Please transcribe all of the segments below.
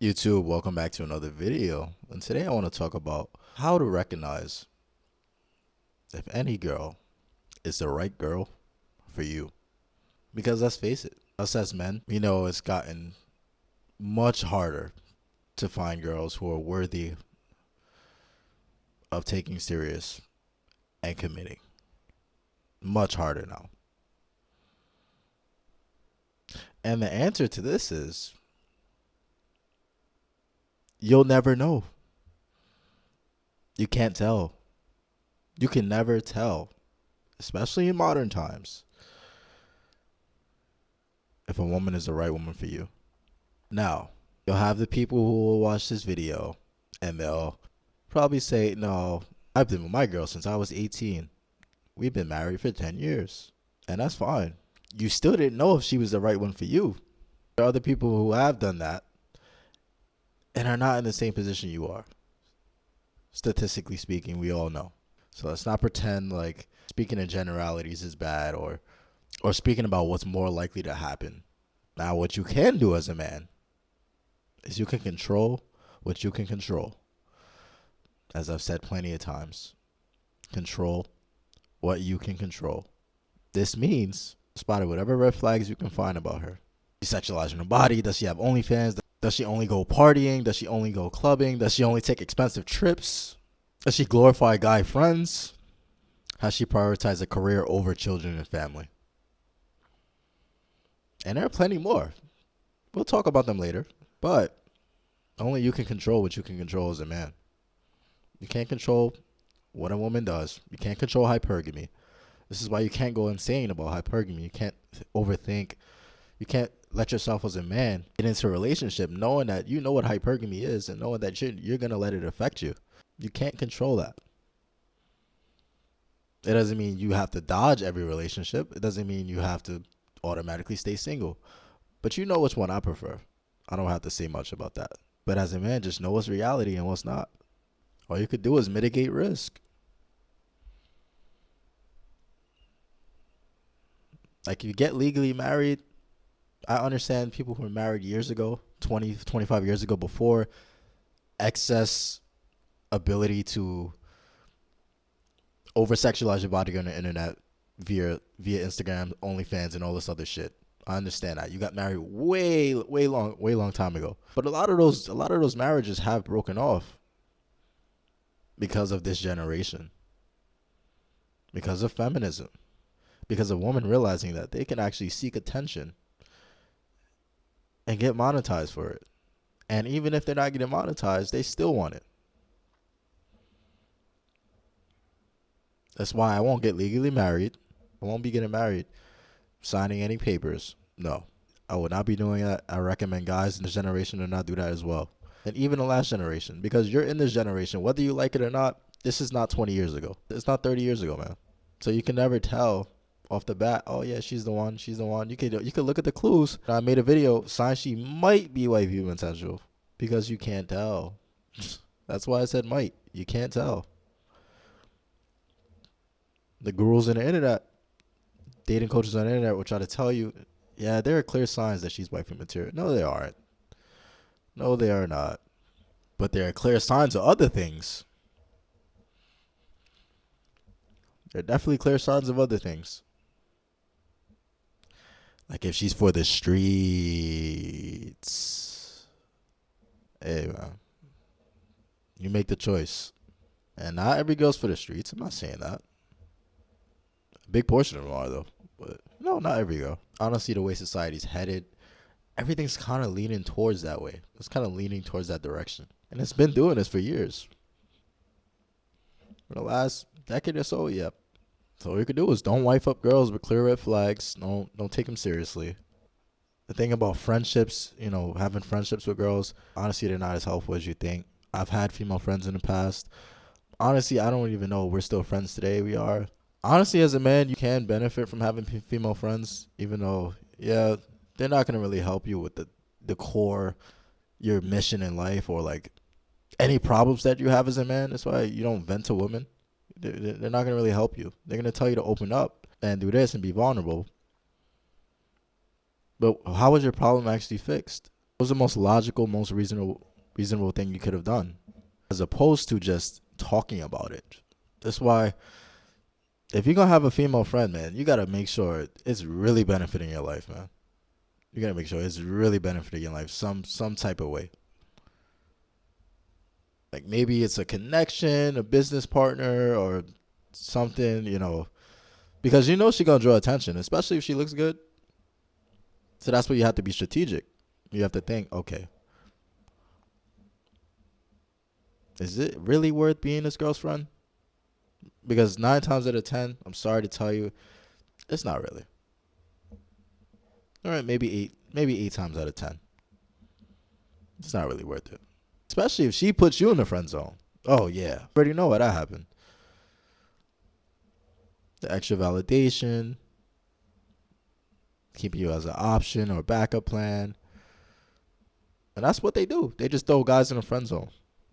YouTube, welcome back to another video. And today I want to talk about how to recognize if any girl is the right girl for you. Because let's face it, us as men, it's gotten much harder to find girls who are worthy of taking serious and committing. Much harder now. And the answer to this is you'll never know. You can't tell. You can never tell, especially in modern times, if a woman is the right woman for you. Now, you'll have the people who will watch this video and they'll probably say, no, I've been with my girl since I was 18. We've been married for 10 years. And that's fine. You still didn't know if she was the right one for you. There are other people who have done that and are not in the same position you are. Statistically speaking, we all know. So let's not pretend like speaking in generalities is bad or speaking about what's more likely to happen. Now, what you can do as a man is you can control what you can control. As I've said plenty of times, control what you can control. This means spotting whatever red flags you can find about her. Is she sexualizing her body? Does she have OnlyFans? Does she only go partying? Does she only go clubbing? Does she only take expensive trips? Does she glorify guy friends? Has she prioritized a career over children and family? And there are plenty more. We'll talk about them later. But only you can control what you can control as a man. You can't control what a woman does. You can't control hypergamy. This is why you can't go insane about hypergamy. You can't overthink. You can't let yourself as a man get into a relationship knowing that you know what hypergamy is and knowing that you're going to let it affect you. You can't control that. It doesn't mean you have to dodge every relationship. It doesn't mean you have to automatically stay single. But you know which one I prefer. I don't have to say much about that. But as a man, just know what's reality and what's not. All you could do is mitigate risk. Like, you get legally married. I understand people who were married years ago, 20, 25 years ago, before excess ability to over sexualize your body on the internet via Instagram, OnlyFans, and all this other shit. I understand that. You got married way long time ago. But a lot of those marriages have broken off because of this generation. Because of feminism. Because of women realizing that they can actually seek attention and get monetized for it. And even if they're not getting monetized, they still want it. That's why I won't get legally married. I won't be getting married, signing any papers. No, I would not be doing that. I recommend guys in this generation to not do that as well. And even the last generation, because you're in this generation, whether you like it or not, this is not 20 years ago. It's not 30 years ago, man. So you can never tell off the bat, oh yeah, she's the one. You could look at the clues. I made a video, signs she might be wifey potential, because you can't tell. That's why I said might. You can't tell. The gurus on the internet, dating coaches on the internet will try to tell you, yeah, there are clear signs that she's wifey material. No, they aren't. No, they are not. But there are clear signs of other things. There are definitely clear signs of other things. Like if she's for the streets. Hey, man. You make the choice. And not every girl's for the streets. I'm not saying that. A big portion of them are, though. But no, not every girl. Honestly, the way society's headed, everything's kind of leaning towards that way. It's kind of leaning towards that direction. And it's been doing this for years. For the last decade or so, yep. So all you can do is don't wife up girls with clear red flags. Don't take them seriously. The thing about friendships, having friendships with girls, honestly, they're not as helpful as you think. I've had female friends in the past. Honestly, I don't even know we're still friends today. We are. Honestly, as a man, you can benefit from having female friends, even though, yeah, they're not going to really help you with the core, your mission in life, or like any problems that you have as a man. That's why you don't vent to women. They're not going to really help you. They're going to tell you to open up and do this and be vulnerable. But how is your problem actually fixed? was the most logical, most reasonable thing you could have done, as opposed to just talking about it. That's why if you're gonna have a female friend, man, you gotta make sure it's really benefiting your life, man. You gotta make sure it's really benefiting your life some type of way. Like maybe it's a connection, a business partner, or something, because she's gonna draw attention, especially if she looks good. So that's where you have to be strategic. You have to think, okay, is it really worth being this girl's friend? Because 9 times out of 10, I'm sorry to tell you, it's not really. All right, maybe 8 times out of 10, it's not really worth it. Especially if she puts you in the friend zone. Oh yeah, already know what that happened. The extra validation, keeping you as an option or backup plan, and that's what they do. They just throw guys in the friend zone,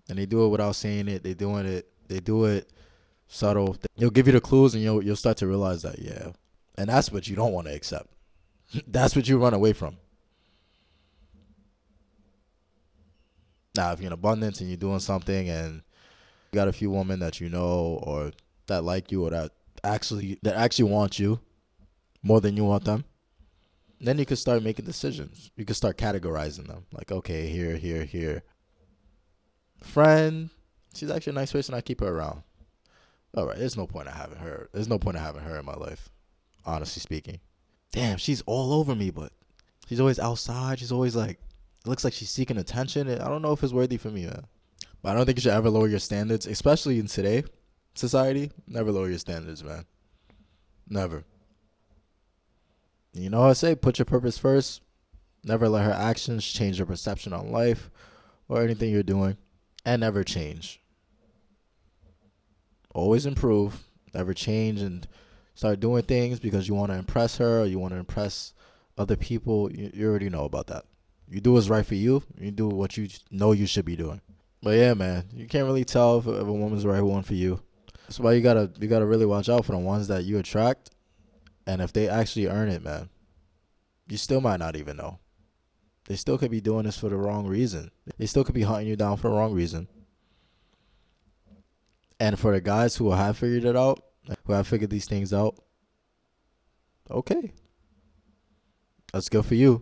and they do it without saying it. They do it subtle. They'll give you the clues, and you'll start to realize that, yeah, and that's what you don't want to accept. That's what you run away from. Now, if you're in abundance and you're doing something, and you got a few women that or that like you, or that actually want you more than you want them, then you can start making decisions. You can start categorizing them. Like, okay, here, here, here. Friend, she's actually a nice person. I keep her around. All right, there's no point in having her. There's no point in having her in my life, honestly speaking. Damn, she's all over me, but she's always outside. She's always like, it looks like she's seeking attention. I don't know if it's worthy for me, man. But I don't think you should ever lower your standards, especially in today society. Never lower your standards, man. Never. You know what I say? Put your purpose first. Never let her actions change your perception on life or anything you're doing. And never change. Always improve. Never change and start doing things because you want to impress her or you want to impress other people. You already know about that. You do what's right for you. You do what you know you should be doing. But yeah, man, you can't really tell if a woman's the right one for you. That's why you gotta really watch out for the ones that you attract, and if they actually earn it, man, you still might not even know. They still could be doing this for the wrong reason. They still could be hunting you down for the wrong reason. And for the guys who have figured it out, who have figured these things out, okay, that's good for you,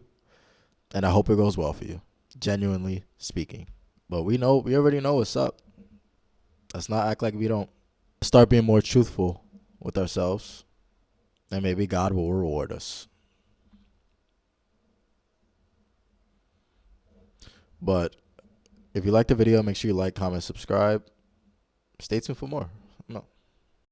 and I hope it goes well for you. Genuinely speaking. But we already know what's up. Let's not act like we don't. Start being more truthful with ourselves, and maybe God will reward us. But if you like the video, make sure you like, comment, subscribe. Stay tuned for more. No.